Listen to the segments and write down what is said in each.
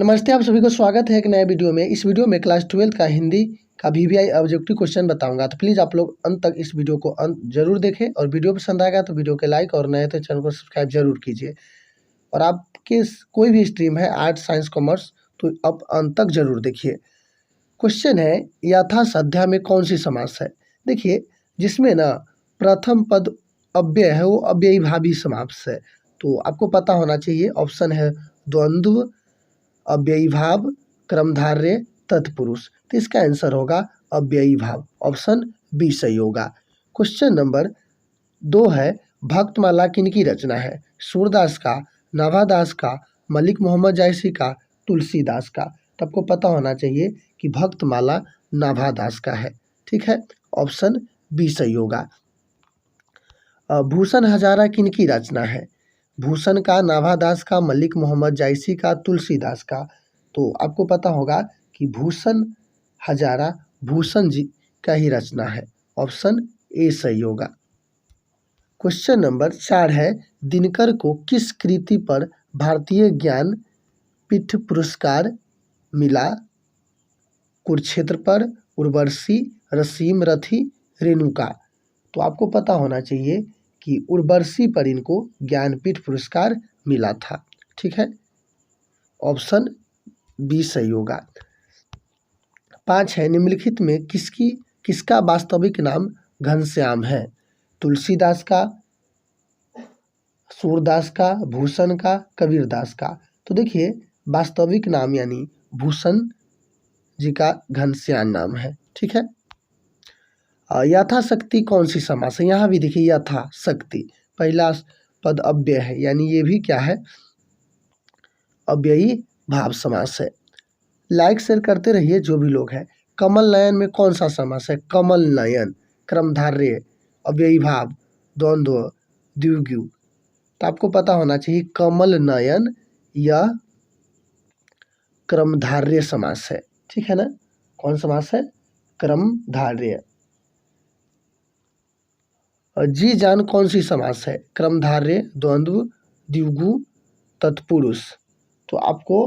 नमस्ते, आप सभी को स्वागत है एक नए वीडियो में। इस वीडियो में क्लास 12 का हिंदी का वीवीआई ऑब्जेक्टिव क्वेश्चन बताऊंगा, तो प्लीज़ आप लोग अंत तक इस वीडियो को जरूर देखें और वीडियो पसंद आएगा तो वीडियो के लाइक और नए तो चैनल को सब्सक्राइब जरूर कीजिए। और आपके कोई भी स्ट्रीम है आर्ट्स, साइंस, कॉमर्स, तो आप अंत तक जरूर देखिए। क्वेश्चन है यथा संध्या में कौन सी समास है। देखिए, जिसमें ना प्रथम पद अव्यय है वो अव्ययीभावी समास है, तो आपको पता होना चाहिए। ऑप्शन है द्वंद्व, अव्ययीभाव, क्रमधारय, तत्पुरुष। तो इसका आंसर होगा अव्ययीभाव, ऑप्शन बी सही होगा। क्वेश्चन नंबर 2 है भक्तमाला किनकी रचना है। सूरदास का, नाभादास का, मलिक मोहम्मद जायसी का, तुलसीदास का। तो आपको पता होना चाहिए कि भक्तमाला नाभादास का है। ठीक है, ऑप्शन बी सही होगा। भूषण हजारा किनकी रचना है। भूषण का, नाभादास का, मलिक मोहम्मद जायसी का, तुलसीदास का। तो आपको पता होगा कि भूषण हजारा भूषण जी का ही रचना है, ऑप्शन ए सही होगा। क्वेश्चन नंबर 4 है दिनकर को किस कृति पर भारतीय ज्ञान पीठ पुरस्कार मिला। कुरुक्षेत्र पर, उर्वशी, रसीम रथी, रेणुका। तो आपको पता होना चाहिए कि उर्वशी पर इनको ज्ञानपीठ पुरस्कार मिला था। ठीक है, ऑप्शन बी सही होगा। 5 है निम्नलिखित में किसका वास्तविक नाम घनश्याम है। तुलसीदास का, सूरदास का, भूषण का, कबीरदास का। तो देखिए, वास्तविक नाम यानी भूषण जी का घनश्याम नाम है। ठीक है, यथाशक्ति कौन सी समास है। यहाँ भी देखिए यथाशक्ति पहला पद अव्यय है, यानी ये भी क्या है, अव्ययी भाव समास है। लाइक शेयर करते रहिए जो भी लोग हैं। कमल नयन में कौन सा समास है। कमल नयन, क्रमधारय, अव्ययी भाव, द्वंद्व, द्विगु। तो आपको पता होना चाहिए कमल नयन यह क्रमधारय समास है। ठीक है ना, कौन समास है, क्रमधारय। जी जान कौन सी समास है। क्रमधारय, द्वंद्व, द्विगु, तत्पुरुष। तो आपको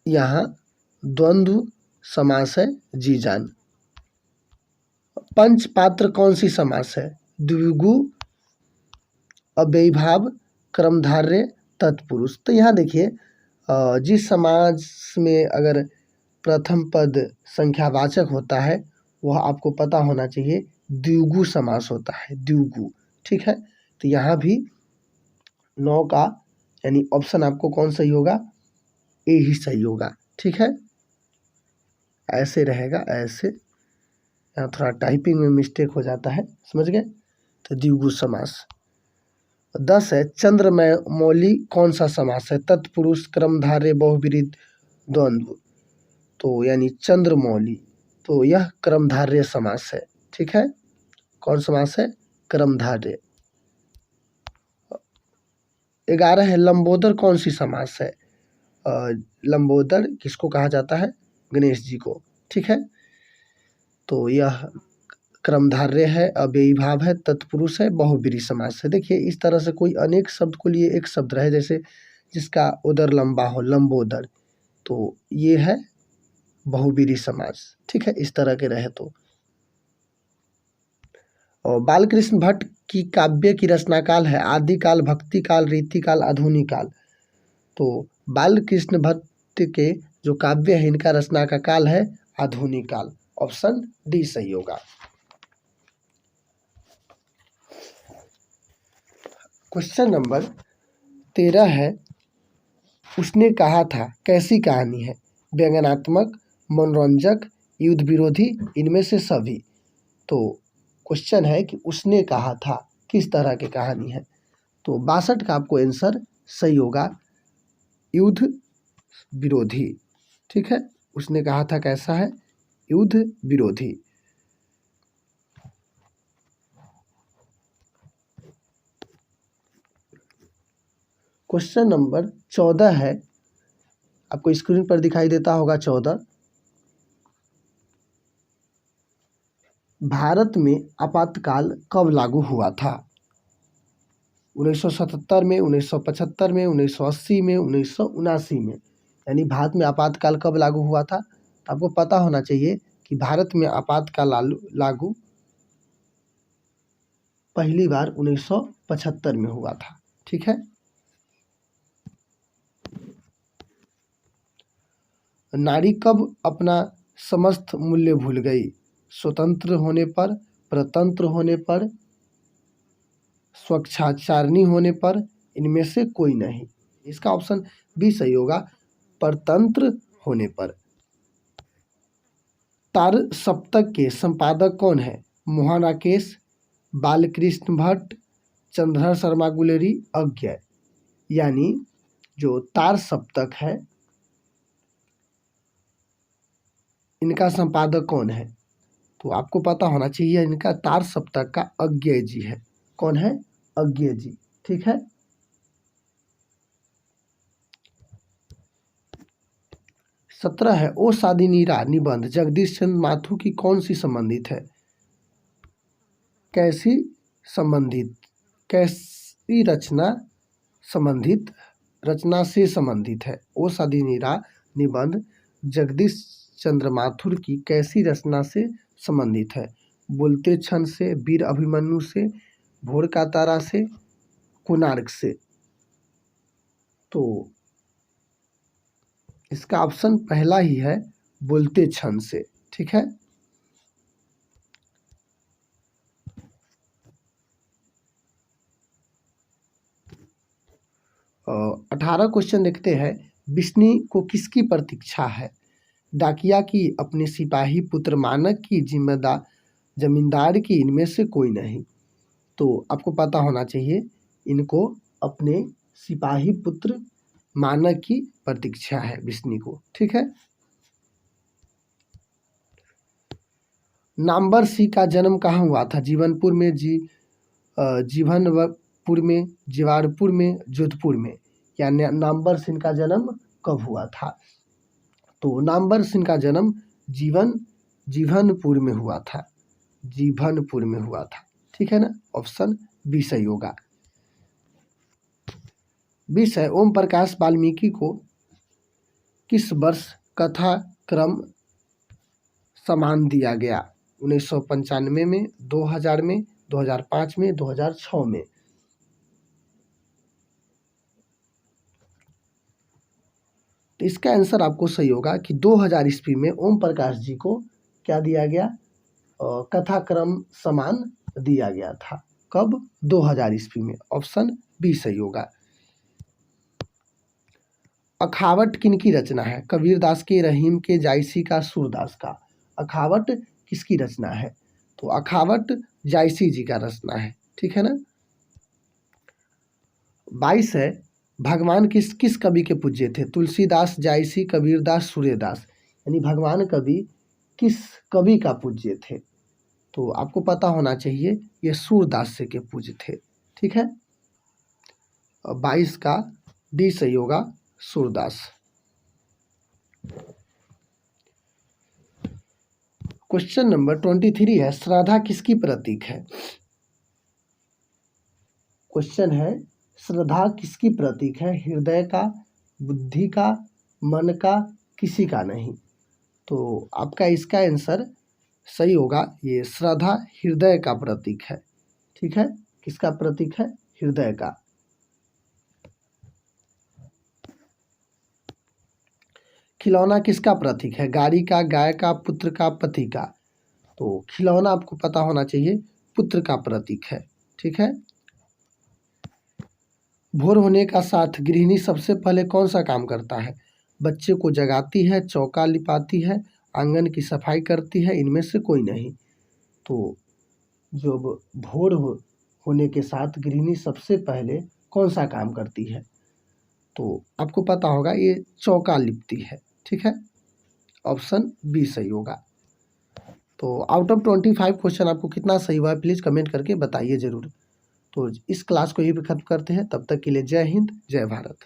यहाँ द्वंद्व समास है जी जान। पंचपात्र कौन सी समास है। द्विगु, अव्ययीभाव, क्रमधारय, तत्पुरुष। तो यहाँ देखिए, जिस समाज में अगर प्रथम पद संख्यावाचक होता है वह आपको पता होना चाहिए द्विगु समास होता है, द्विगु। ठीक है, तो यहाँ भी 9 का यानी ऑप्शन आपको कौन सही होगा, ए ही सही होगा। ठीक है, ऐसे रहेगा, ऐसे। यहाँ थोड़ा टाइपिंग में मिस्टेक हो जाता है, समझ गए। तो द्विगु समास। 10 है चंद्रमय मौली कौन सा समास है। तत्पुरुष, क्रमधारय, बहुब्रीहि, द्वंद्व। तो यानी चंद्रमौली, तो यह क्रमधारय समास है। ठीक है, कौन समास है, क्रमधारय। 11 है लंबोदर कौन सी समास है। लंबोदर किसको कहा जाता है, गणेश जी को। ठीक है, तो यह क्रमधारय है, अव्ययी भाव है, तत्पुरुष है, बहुब्रीहि समास है। देखिए, इस तरह से कोई अनेक शब्द को लिए एक शब्द रहे, जैसे जिसका उदर लंबा हो, लंबोदर, तो ये है बहुब्रीहि समास। ठीक है, इस तरह के रहे तो। और बालकृष्ण भट्ट की काव्य की रचना काल है आदिकाल, भक्ति काल, रीति काल, आधुनिक काल। तो बालकृष्ण भट्ट के जो काव्य है इनका रचना का काल है आधुनिक काल, ऑप्शन डी सही होगा। क्वेश्चन नंबर 13 है उसने कहा था कैसी कहानी है। व्यंग्यात्मक, मनोरंजक, युद्ध विरोधी, इनमें से सभी। तो क्वेश्चन है कि उसने कहा था किस तरह की कहानी है। तो 62 का आपको आंसर सही होगा, युद्ध विरोधी। ठीक है, उसने कहा था कैसा है, युद्ध विरोधी। क्वेश्चन नंबर 14 है, आपको स्क्रीन पर दिखाई देता होगा 14। भारत में आपातकाल कब लागू हुआ था। 1977 में, 1975 में, 1980 में, 1979 में। यानी भारत में आपातकाल कब लागू हुआ था? आपको पता होना चाहिए कि भारत में आपातकाल लागू पहली बार 1975 में हुआ था। ठीक है। नारी कब अपना समस्त मूल्य भूल गई? स्वतंत्र होने पर, परतंत्र होने पर, स्वच्छाचारिणी होने पर, इनमें से कोई नहीं। इसका ऑप्शन बी सही होगा, परतंत्र होने पर। तार सप्तक के संपादक कौन है? मोहन राकेश, बालकृष्ण भट्ट, चंद्रधर शर्मा गुलेरी, अज्ञय। यानी जो तार सप्तक है इनका संपादक कौन है? तो आपको पता होना चाहिए इनका तार सप्तक का अज्ञय जी है। कौन है? अज्ञय जी। ठीक है। सत्रह है, ओ शादी नीरा निबंध जगदीश चंद्र माथुर की कौन सी संबंधित है? कैसी संबंधित? कैसी रचना संबंधित? रचना से संबंधित है। ओ शादी नीरा निबंध जगदीश चंद्र माथुर की कैसी रचना से संबंधित है? बोलते क्षण से, वीर अभिमन्यु से, भोर का तारा से, कोणार्क से। तो इसका ऑप्शन पहला ही है, बोलते क्षण से। ठीक है। 18 क्वेश्चन देखते हैं। बिस्नी को किसकी प्रतीक्षा है? डाकिया की, अपने सिपाही पुत्र मानक की, जमींदार की, इनमें से कोई नहीं। तो आपको पता होना चाहिए इनको अपने सिपाही पुत्र मानक की प्रतीक्षा है बिस्नी को। ठीक है। नामवर सिंह का जन्म कहाँ हुआ था? जीवनपुर में, जीवनपुर में, जीवारपुर में, जोधपुर में। या नामवर सिंह का जन्म कब हुआ था? तो नामवर सिंह का जन्म जीवनपुर में हुआ था। जीवनपुर में हुआ था। ठीक है ना। ऑप्शन बी सही होगा। 20 है, ओम प्रकाश वाल्मीकि को किस वर्ष कथा क्रम सम्मान दिया गया? 1995 में, 2000 में, 2005 में, 2006 में। तो इसका आंसर आपको सही होगा कि 2000 ईस्वी में ओम प्रकाश जी को क्या दिया गया? कथाक्रम सम्मान दिया गया था। कब? 2000 ईस्वी में। ऑप्शन बी सही होगा। अखावट किनकी रचना है? कबीरदास के, रहीम के, जायसी का, सूरदास का। अखावट किसकी रचना है? तो अखावट जायसी जी का रचना है। ठीक है ना। 22 है, भगवान किस कवि के पूज्य थे? तुलसीदास, जायसी, कबीरदास, सूर्यदास। यानी भगवान कवि किस कवि का पूज्य थे? तो आपको पता होना चाहिए ये सूरदास के पूज्य थे। ठीक है। 22 का डी सही होगा, सूरदास। क्वेश्चन नंबर 23 है, श्रद्धा किसकी प्रतीक है? क्वेश्चन है, श्रद्धा किसकी प्रतीक है? हृदय का, बुद्धि का, मन का, किसी का नहीं। तो आपका इसका आंसर सही होगा, ये श्रद्धा हृदय का प्रतीक है। ठीक है। किसका प्रतीक है? हृदय का। खिलौना किसका प्रतीक है? गाड़ी का, गाय का, पुत्र का, पति का। तो खिलौना आपको पता होना चाहिए पुत्र का प्रतीक है। ठीक है। भोर होने का साथ गृहिणी सबसे पहले कौन सा काम करता है? बच्चे को जगाती है, चौका लिपाती है, आंगन की सफाई करती है, इनमें से कोई नहीं। तो जब भोर होने के साथ गृहिणी सबसे पहले कौन सा काम करती है? तो आपको पता होगा ये चौका लिपती है। ठीक है। ऑप्शन बी सही होगा। तो आउट ऑफ 25 क्वेश्चन आपको कितना सही हुआ है प्लीज़ कमेंट करके बताइए ज़रूर। तो इस क्लास को यहीं पे खत्म करते हैं। तब तक के लिए जय हिंद, जय भारत।